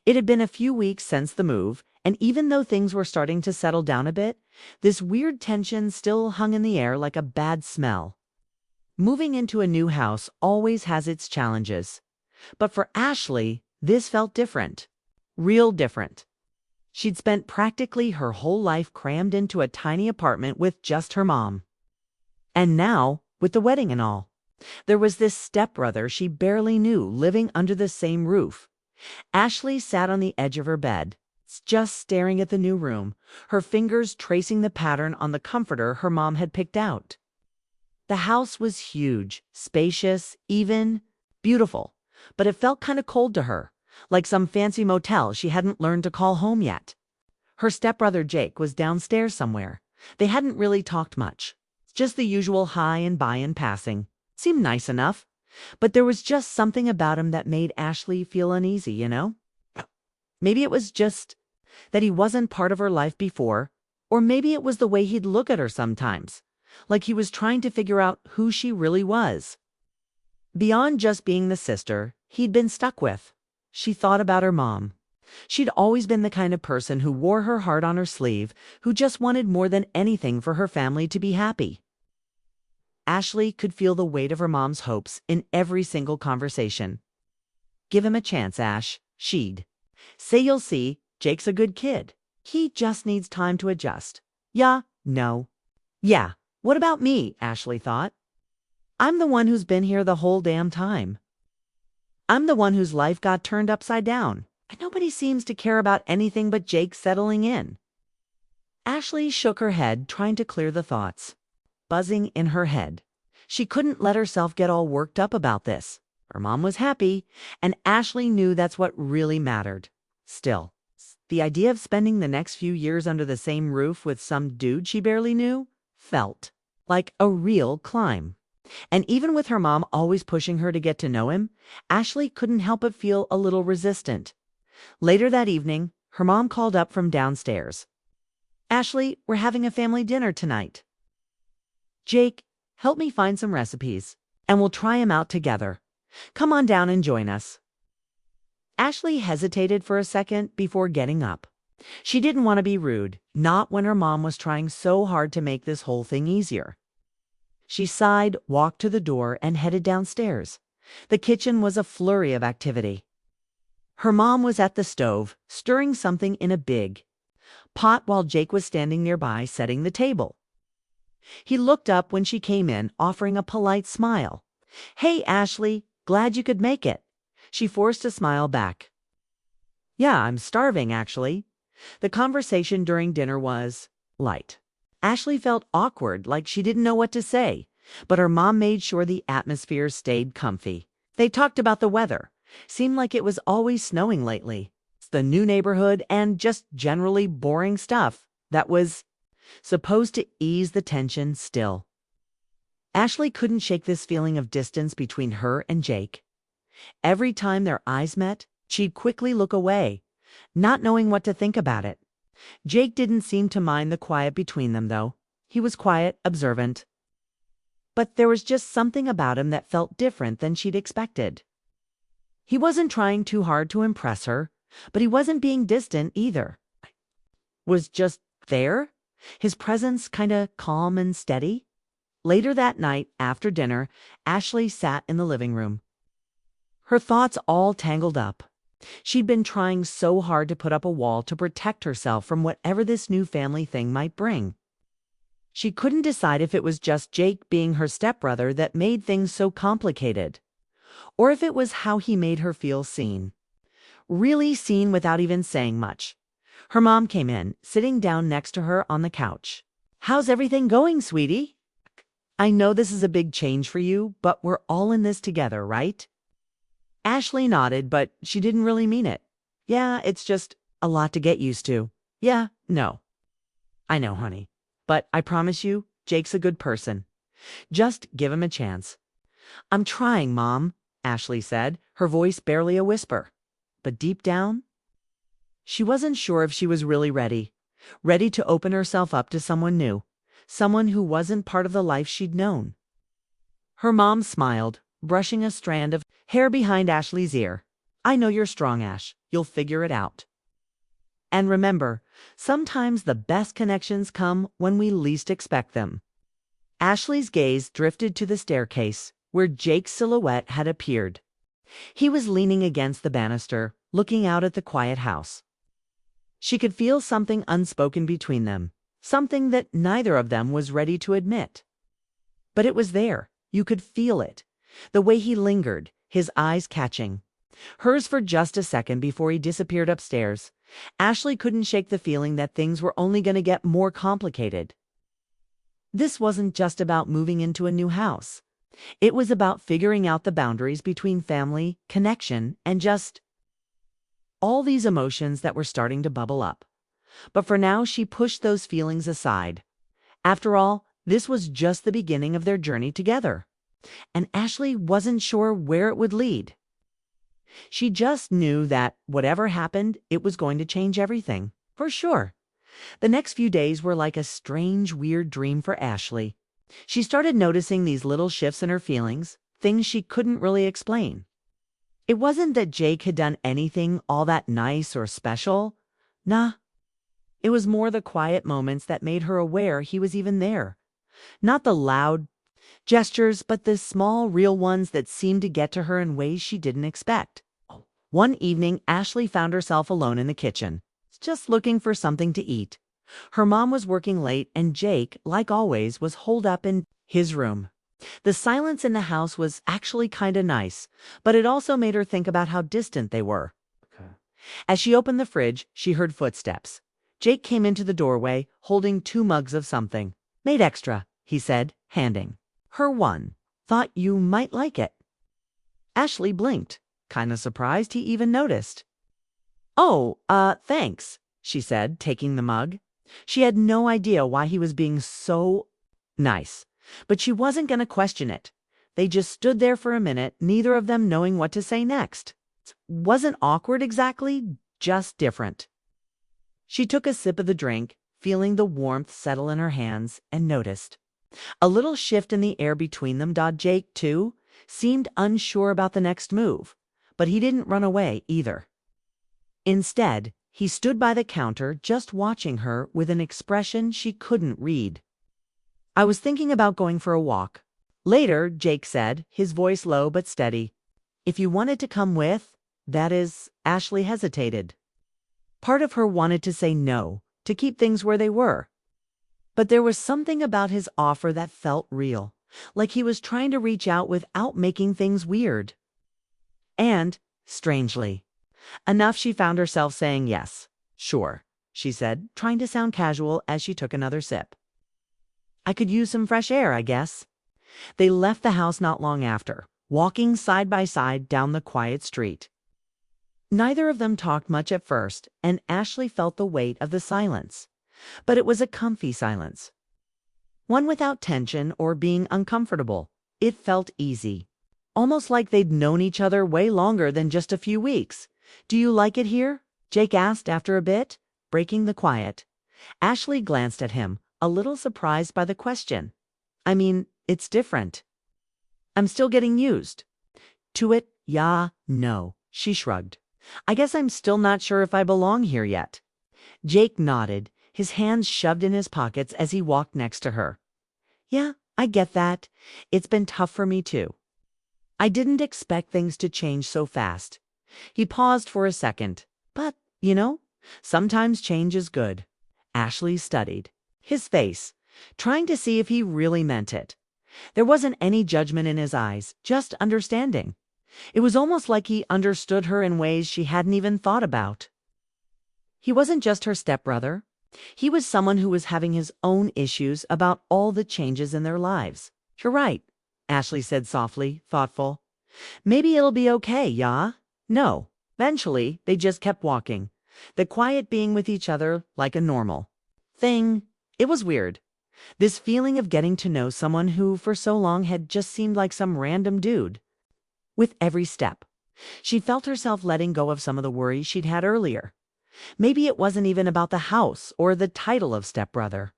It had been a few weeks since the move, and even though things were starting to settle down a bit, this weird tension still hung in the air like a bad smell. Moving into a new house always has its challenges. But for Ashley, this felt different. Real different. She'd spent practically her whole life crammed into a tiny apartment with just her mom. And now, with the wedding and all, there was this stepbrother she barely knew living under the same roof. Ashley sat on the edge of her bed, just staring at the new room, her fingers tracing the pattern on the comforter her mom had picked out. The house was huge, spacious, even, beautiful, but it felt kind of cold to her, like some fancy motel she hadn't learned to call home yet. Her stepbrother Jake was downstairs somewhere. They hadn't really talked much. Just the usual hi and bye in passing. Seemed nice enough. But there was just something about him that made Ashley feel uneasy, you know? Maybe it was just that he wasn't part of her life before, or maybe it was the way he'd look at her sometimes, like he was trying to figure out who she really was. Beyond just being the sister he'd been stuck with, she thought about her mom. She'd always been the kind of person who wore her heart on her sleeve, who just wanted more than anything for her family to be happy. Ashley could feel the weight of her mom's hopes in every single conversation. Give him a chance, Ash, she'd say. You'll see, Jake's a good kid. He just needs time to adjust. Yeah, no. Yeah, what about me, Ashley thought. I'm the one who's been here the whole damn time. I'm the one whose life got turned upside down, and nobody seems to care about anything but Jake settling in. Ashley shook her head, trying to clear the thoughts buzzing in her head. She couldn't let herself get all worked up about this. Her mom was happy, and Ashley knew that's what really mattered. Still, the idea of spending the next few years under the same roof with some dude she barely knew felt like a real climb. And even with her mom always pushing her to get to know him, Ashley couldn't help but feel a little resistant. Later that evening, her mom called up from downstairs. Ashley, we're having a family dinner tonight. Jake, help me find some recipes, and we'll try 'em out together. Come on down and join us. Ashley hesitated for a second before getting up. She didn't want to be rude, not when her mom was trying so hard to make this whole thing easier. She sighed, walked to the door, and headed downstairs. The kitchen was a flurry of activity. Her mom was at the stove, stirring something in a big pot while Jake was standing nearby setting the table. He looked up when she came in, offering a polite smile. Hey, Ashley, glad you could make it. She forced a smile back. Yeah, I'm starving, actually. The conversation during dinner was light. Ashley felt awkward, like she didn't know what to say, but her mom made sure the atmosphere stayed comfy. They talked about the weather. Seemed like it was always snowing lately. The new neighborhood and just generally boring stuff that was supposed to ease the tension still. Ashley couldn't shake this feeling of distance between her and Jake. Every time their eyes met, she'd quickly look away, not knowing what to think about it. Jake didn't seem to mind the quiet between them, though. He was quiet, observant. But there was just something about him that felt different than she'd expected. He wasn't trying too hard to impress her, but he wasn't being distant either. Was just there, his presence kinda calm and steady. Later that night, after dinner, Ashley sat in the living room. Her thoughts all tangled up. She'd been trying so hard to put up a wall to protect herself from whatever this new family thing might bring. She couldn't decide if it was just Jake being her stepbrother that made things so complicated, or if it was how he made her feel seen. Really seen without even saying much. Her mom came in, sitting down next to her on the couch. How's everything going, sweetie? I know this is a big change for you, but we're all in this together, right? Ashley nodded, but she didn't really mean it. Yeah, it's just a lot to get used to. Yeah, no. I know, honey. But I promise you, Jake's a good person. Just give him a chance. I'm trying, Mom, Ashley said, her voice barely a whisper. But deep down, she wasn't sure if she was really ready to open herself up to someone new, someone who wasn't part of the life she'd known. Her mom smiled, brushing a strand of hair behind Ashley's ear. I know you're strong, Ash. You'll figure it out. And remember, sometimes the best connections come when we least expect them. Ashley's gaze drifted to the staircase, where Jake's silhouette had appeared. He was leaning against the banister, looking out at the quiet house. She could feel something unspoken between them, something that neither of them was ready to admit. But it was there. You could feel it. The way he lingered, his eyes catching hers for just a second before he disappeared upstairs. Ashley couldn't shake the feeling that things were only going to get more complicated. This wasn't just about moving into a new house. It was about figuring out the boundaries between family, connection, and just all these emotions that were starting to bubble up. But for now, she pushed those feelings aside. After all, this was just the beginning of their journey together. And Ashley wasn't sure where it would lead. She just knew that whatever happened, it was going to change everything, for sure. The next few days were like a strange, weird dream for Ashley. She started noticing these little shifts in her feelings, things she couldn't really explain. It wasn't that Jake had done anything all that nice or special. Nah. It was more the quiet moments that made her aware he was even there. Not the loud gestures, but the small, real ones that seemed to get to her in ways she didn't expect. One evening, Ashley found herself alone in the kitchen, just looking for something to eat. Her mom was working late, and Jake, like always, was holed up in his room. The silence in the house was actually kinda nice, but it also made her think about how distant they were. Okay. As she opened the fridge, she heard footsteps. Jake came into the doorway, holding 2 mugs of something. "Made extra," he said, handing her one. "Thought you might like it." Ashley blinked, kinda surprised he even noticed. "Oh, thanks," she said, taking the mug. She had no idea why he was being so nice, but she wasn't going to question it. They just stood there for a minute, neither of them knowing what to say next. It wasn't awkward exactly, just different. She took a sip of the drink, feeling the warmth settle in her hands, and noticed a little shift in the air between them. Jake, too, seemed unsure about the next move, but he didn't run away either. Instead, he stood by the counter, just watching her with an expression she couldn't read. "I was thinking about going for a walk." Later, Jake said, his voice low but steady. "If you wanted to come with, that is." Ashley hesitated. Part of her wanted to say no, to keep things where they were. But there was something about his offer that felt real, like he was trying to reach out without making things weird. And, strangely enough, she found herself saying yes. "Sure," she said, trying to sound casual as she took another sip. "I could use some fresh air, I guess." They left the house not long after, walking side by side down the quiet street. Neither of them talked much at first, and Ashley felt the weight of the silence. But it was a comfy silence. One without tension or being uncomfortable. It felt easy. Almost like they'd known each other way longer than just a few weeks. "Do you like it here?" Jake asked after a bit, breaking the quiet. Ashley glanced at him, a little surprised by the question. "I mean, it's different. I'm still getting used to it." "Yeah, no," she shrugged. "I guess I'm still not sure if I belong here yet." Jake nodded, his hands shoved in his pockets as he walked next to her. "Yeah, I get that. It's been tough for me too. I didn't expect things to change so fast." He paused for a second. "But, sometimes change is good." Ashley studied his face, trying to see if he really meant it. There wasn't any judgment in his eyes, just understanding. It was almost like he understood her in ways she hadn't even thought about. He wasn't just her stepbrother. He was someone who was having his own issues about all the changes in their lives. "You're right," Ashley said softly, thoughtful. "Maybe it'll be okay, yeah?" No. Eventually, they just kept walking, the quiet being with each other like a normal thing. It was weird. This feeling of getting to know someone who for so long had just seemed like some random dude. With every step, she felt herself letting go of some of the worries she'd had earlier. Maybe it wasn't even about the house or the title of stepbrother.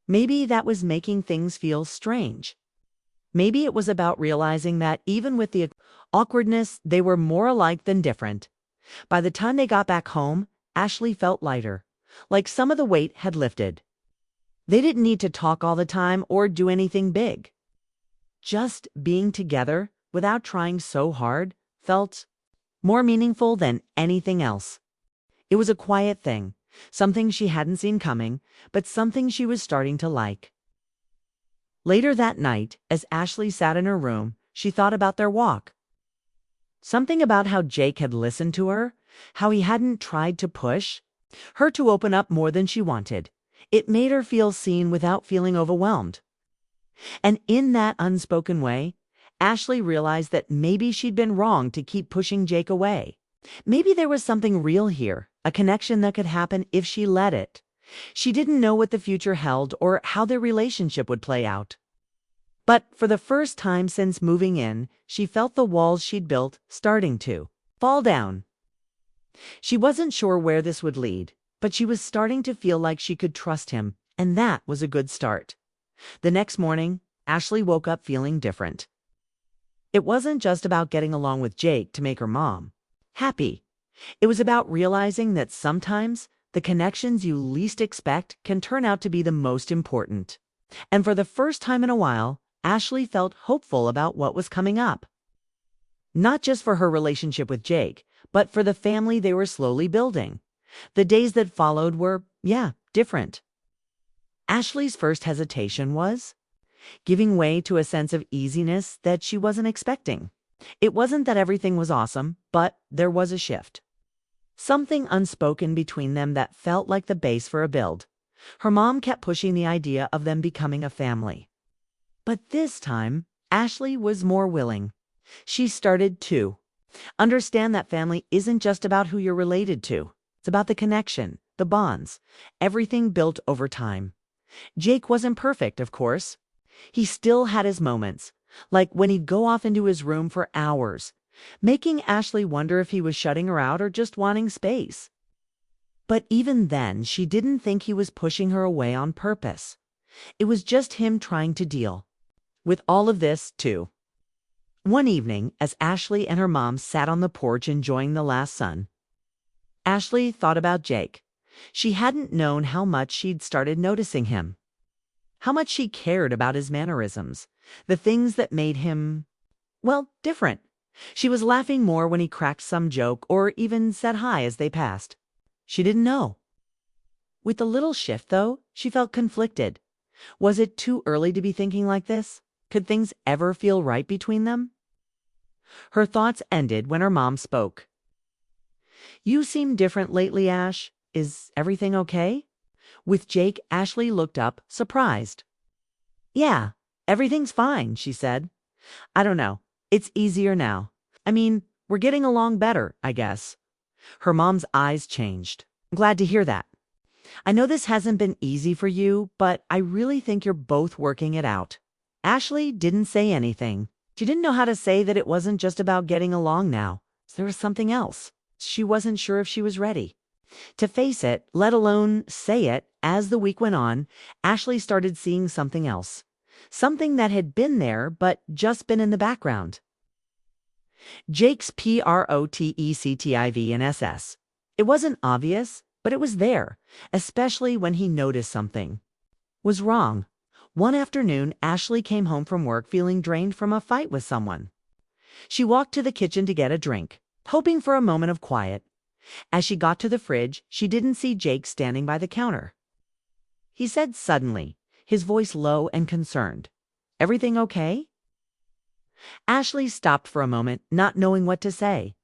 Maybe that was making things feel strange. Maybe it was about realizing that even with the awkwardness, they were more alike than different. By the time they got back home, Ashley felt lighter, like some of the weight had lifted. They didn't need to talk all the time or do anything big. Just being together without trying so hard felt more meaningful than anything else. It was a quiet thing, something she hadn't seen coming, but something she was starting to like. Later that night, as Ashley sat in her room, she thought about their walk. Something about how Jake had listened to her, how he hadn't tried to push her to open up more than she wanted. It made her feel seen without feeling overwhelmed. And in that unspoken way, Ashley realized that maybe she'd been wrong to keep pushing Jake away. Maybe there was something real here, a connection that could happen if she let it. She didn't know what the future held or how their relationship would play out. But for the first time since moving in, she felt the walls she'd built starting to fall down. She wasn't sure where this would lead, but she was starting to feel like she could trust him, and that was a good start. The next morning, Ashley woke up feeling different. It wasn't just about getting along with Jake to make her mom happy. It was about realizing that sometimes the connections you least expect can turn out to be the most important. And for the first time in a while, Ashley felt hopeful about what was coming up. Not just for her relationship with Jake, but for the family they were slowly building. The days that followed were, different. Ashley's first hesitation was giving way to a sense of easiness that she wasn't expecting. It wasn't that everything was awesome, but there was a shift. Something unspoken between them that felt like the base for a build. Her mom kept pushing the idea of them becoming a family. But this time, Ashley was more willing. She started to understand that family isn't just about who you're related to. It's about the connection, the bonds, everything built over time. Jake wasn't perfect, of course. He still had his moments, like when he'd go off into his room for hours, making Ashley wonder if he was shutting her out or just wanting space. But even then, she didn't think he was pushing her away on purpose. It was just him trying to deal with all of this, too. One evening, as Ashley and her mom sat on the porch enjoying the last sun, Ashley thought about Jake. She hadn't known how much she'd started noticing him, how much she cared about his mannerisms, the things that made him, different. She was laughing more when he cracked some joke or even said hi as they passed. She didn't know. With the little shift, though, she felt conflicted. Was it too early to be thinking like this? Could things ever feel right between them? Her thoughts ended when her mom spoke. "You seem different lately, Ash. Is everything okay?" With Jake, Ashley looked up, surprised. "Yeah, everything's fine," she said. "I don't know. It's easier now. I mean, we're getting along better, I guess." Her mom's eyes changed. "I'm glad to hear that. I know this hasn't been easy for you, but I really think you're both working it out." Ashley didn't say anything. She didn't know how to say that it wasn't just about getting along now. There was something else. She wasn't sure if she was ready to face it, let alone say it. As the week went on, Ashley started seeing something else. Something that had been there, but just been in the background. Jake's PROTECTIVNSS. It wasn't obvious, but it was there, especially when he noticed something was wrong. One afternoon, Ashley came home from work feeling drained from a fight with someone. She walked to the kitchen to get a drink, hoping for a moment of quiet. As she got to the fridge, she didn't see Jake standing by the counter. He said suddenly, his voice low and concerned, "Everything okay?" Ashley stopped for a moment, not knowing what to say.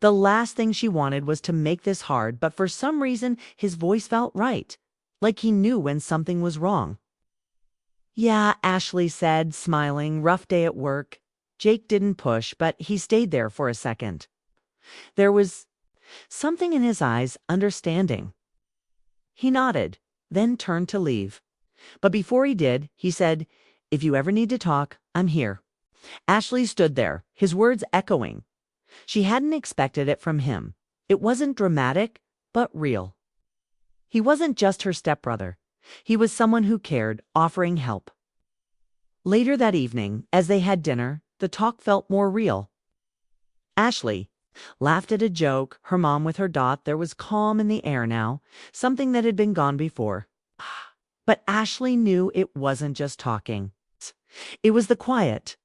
The last thing she wanted was to make this hard, but for some reason his voice felt right, like he knew when something was wrong. "Yeah," Ashley said, smiling. "Rough day at work." Jake didn't push, but he stayed there for a second. There was something in his eyes, understanding. He nodded, then turned to leave. But before he did, he said, "If you ever need to talk, I'm here." Ashley stood there, his words echoing. She hadn't expected it from him. It wasn't dramatic, but real. He wasn't just her stepbrother. He was someone who cared, offering help. Later that evening, as they had dinner, the talk felt more real. Ashley laughed at a joke, her mom with her dot. There was calm in the air now, something that had been gone before. But Ashley knew it wasn't just talking. It was the quiet,